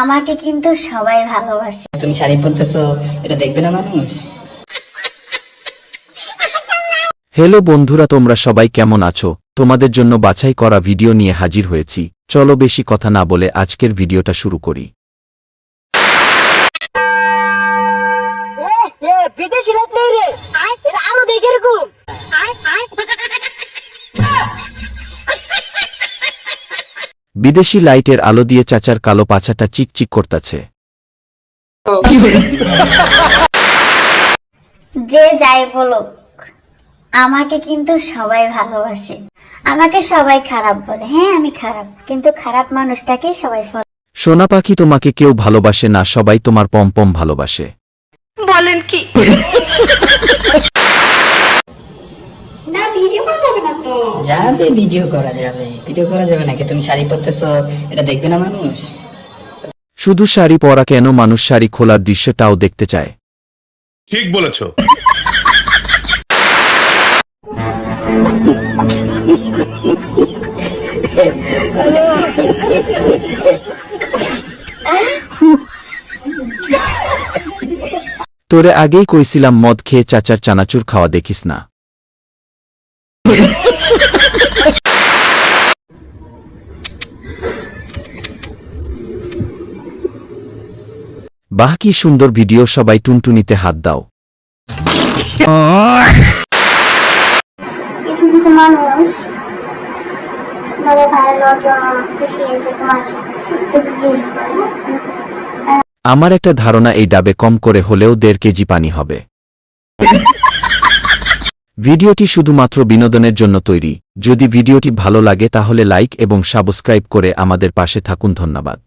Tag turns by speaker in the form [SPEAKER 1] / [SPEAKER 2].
[SPEAKER 1] আমাকে কিন্তু সবাই ভালোবাসে।
[SPEAKER 2] তুমি শাড়ি পরতেছো, এটা দেখবে না মানুষ?
[SPEAKER 3] হ্যালো বন্ধুরা, তোমরা সবাই কেমন আছো? তোমাদের জন্য বাছাই করা ভিডিও নিয়ে হাজির হয়েছি। চলো বেশি কথা না বলে আজকের ভিডিওটা শুরু করি। বিদেশি লাইটের আলো দিয়ে চাচার কালো পাছাটা চিকচিক করতাছে।
[SPEAKER 1] যে যাই বলুক, আমাকে কিন্তু সবাই ভালোবাসে। আমাকে সবাই খারাপ বলে, হ্যাঁ আমি খারাপ, কিন্তু খারাপ মানুষটাকেই সবাই ফলো।
[SPEAKER 3] সোনা পাখি, তোমাকে কেউ ভালোবাসে না, সবাই তোমার পম্পম ভালোবাসে।
[SPEAKER 4] বলেন কি?
[SPEAKER 1] না, ভিডিও করা যাবে না তো।
[SPEAKER 2] যাবে, ভিডিও করা যাবে। ভিডিও করা যাবে নাকি? তুমি শাড়ি পরতেছো, এটা দেখবে না মানুষ?
[SPEAKER 3] শুধু শাড়ি পরা কেন, মানুষ শাড়ি খোলার দৃশ্যটাও দেখতে চায়।
[SPEAKER 5] ঠিক বলেছো।
[SPEAKER 3] তোরে আগেই কইছিলাম মদ খেয়ে চাচার চানাচুর খাওয়া দেখিস না। বাহ, কি সুন্দর ভিডিও! সবাই টুনটুনিতে হাত দাও।
[SPEAKER 1] কিছু কিছু মানুষ ভালো ভাইরাল জন্য দেখিয়ে যে তোমার ইউজ করে।
[SPEAKER 3] আমার একটা ধারণা, এই ডাবে কম করে হলেও 1.5 কেজি পানি হবে। ভিডিওটি শুধুমাত্র বিনোদনের জন্য তৈরি। যদি ভিডিওটি ভালো লাগে তাহলে লাইক এবং সাবস্ক্রাইব করে আমাদের পাশে থাকুন। ধন্যবাদ।